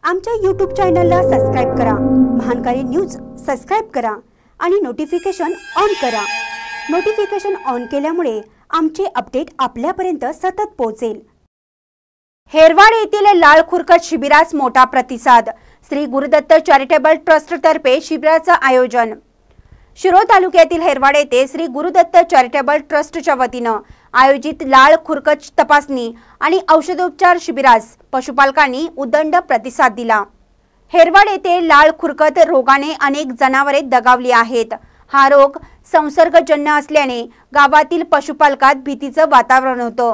आमच्या YouTube चॅनलला subscribe करा। महानकारी न्यूज सबस्क्राइब करा आणि नोटिफिकेशन ऑन करा। नोटिफिकेशन ऑन केल्यामुळे आमचे अपडेट आपल्यापर्यंत सतत पोहोचेल। हेरवाड येथील लाल खुरकट शिबिरास मोठा प्रतिसाद। श्री गुरुदत्त चॅरिटेबल ट्रस्ट तर्फे शिबिराचे आयोजन। शिरोळ तालुक्यातील हेरवाड येथे श्री गुरुदत्त चॅरिटेबल ट्रस्टच्या वतीने आयोजित लाल खुरकट तपासणी आणि औषधोपचार शिबिरास पशुपालकांनी उदंड प्रतिसाद दिला। हेरवाड येथे लाल खुरकट रोगाने अनेक जनावरे दगावली आहेत। हा रोग संसर्गजन्य असल्याने गावातील पशुपालकात भीतीचे वातावरण होते।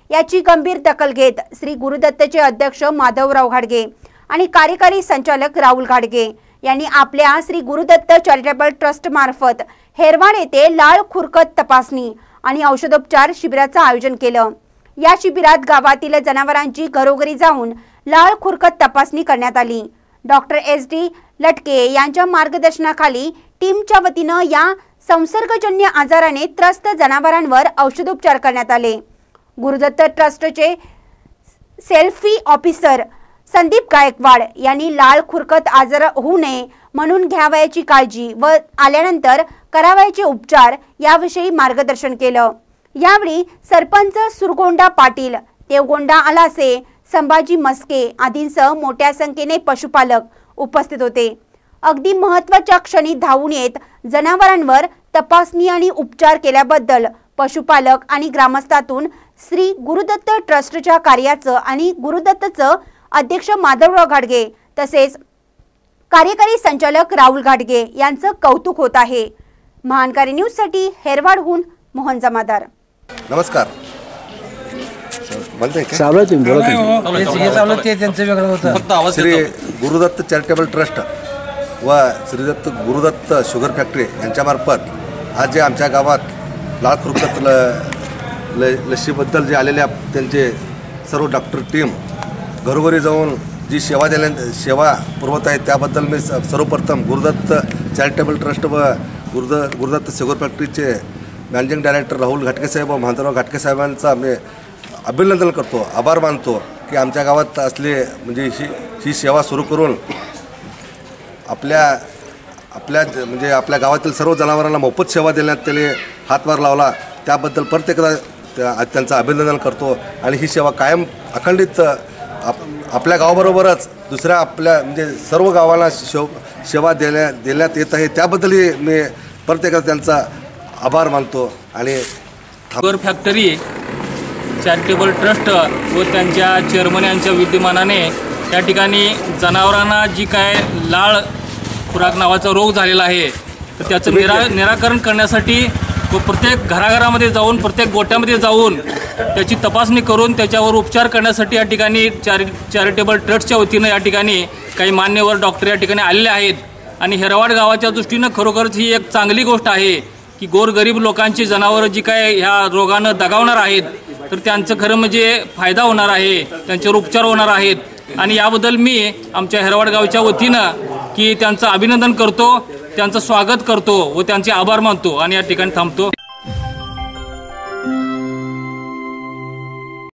याची गंभीर दखल घेत श्री गुरुदत्तचे अध्यक्ष माधवराव घाडगे आणि कार्यकारी संचालक राहुल घाडगे यांनी आपल्या श्री गुरुदत्त चॅरिटेबल ट्रस्ट मार्फत हेरवाड येथे लाल खुरकट तपासणी आणि औषधोपचार शिबिराचे आयोजन केले। या शिबिरात गावातील जनावरांची घरोघरी जाऊन लाल खुरकट तपासणी करण्यात आली। डॉक्टर SD लटके यांच्या मार्गदर्शनाखाली टीमच्या वतीने या संसर्गजन्य आजाराने त्रस्त जनावरांवर औषधोपचार करण्यात आले। गुरुदत्त ट्रस्टचे सेल्फी ऑफिसर संदीप गायकवाड यांनी लाल खुरकट आजार होऊ नये म्हणून घ्यावयाची काळजी व आल्यानंतर करावयाचे उपचार याविषयी मार्गदर्शन केले। यावेळी सरपंच सुरगोंडा पाटील, देवगोंडा आलासे, संभाजी मस्के आदींसह मोठ्या संख्येने पशुपालक उपस्थित होते। अगदी महत्त्वाच्या क्षणी धावून येत जनावरांवर तपासणी आणि उपचार केल्याबद्दल पशुपालक आणि ग्रामस्थातून श्री गुरुदत्त ट्रस्टच्या कार्याचं आणि गुरुदत्तचे अध्यक्ष माधवराव घाडगे तसेच कार्यकारी संचालक राहुल घाडगे यांचं कौतुक होत आहे। महानकारी न्यूज साठी हेरवाडहून मोहन जमादार। नमस्कार। श्री गुरुदत्त चॅरिटेबल ट्रस्ट व श्री गुरुदत्त शुगर फॅक्टरी यांच्यामार्फत आज जे आमच्या गावात लाल खुरकट लसीबद्दल जे आलेल्या त्यांचे सर्व डॉक्टर टीम घरोघरी जाऊन जी सेवा पुरवत आहे त्याबद्दल मी सर्वप्रथम गुरुदत्त चॅरिटेबल ट्रस्ट व गुरुदत्त शुगर फॅक्टरीचे मॅनेजिंग डायरेक्टर राहुल घाटके साहेब व माधवराव घाटके साहेबांचा मी अभिनंदन करतो, आभार मानतो की आमच्या गावात असले म्हणजे ही सेवा सुरू करून आपल्या गावातील सर्व जनावरांना मोफत सेवा देण्यात त्याने हातभार लावला। त्याबद्दल प्रत्येकाला त्यांचं अभिनंदन करतो आणि ही सेवा कायम अखंडित आपल्या गावाबरोबरच दुसऱ्या आपल्या म्हणजे सर्व गावांना सेवा देण्यात येत आहे। त्याबद्दलही मी प्रत्येकाचा त्यांचा आभार मानतो। आणि शुगर फॅक्टरी चॅरिटेबल ट्रस्ट व त्यांच्या चेअरमन यांच्या विद्यमानाने या ठिकाणी जनावरांना जी काय लाळ खुराक नावाचा रोग झालेला आहे तर त्याचं निराकरण करण्यासाठी व प्रत्येक घराघरामध्ये जाऊन प्रत्येक गोट्यामध्ये जाऊन त्याची तपासणी करून त्याच्यावर उपचार करण्यासाठी या ठिकाणी चॅरिटेबल ट्रस्टच्या वतीनं या ठिकाणी काही मान्यवर डॉक्टर या ठिकाणी आलेले आहेत। आणि हेरवाड गावाच्या दृष्टीनं खरोखरच ही एक चांगली गोष्ट आहे की गोरगरीब लोकांची जनावरं जी काय ह्या रोगानं दगावणार आहेत तर त्यांचं खरं म्हणजे फायदा होणार आहे, त्यांच्यावर उपचार होणार आहेत। आणि याबद्दल मी आमच्या हेरवाड गावच्या वतीनं की त्यांचं अभिनंदन करतो, त्यांचं स्वागत करतो व त्यांचे आभार मानतो आणि या ठिकाणी थांबतो।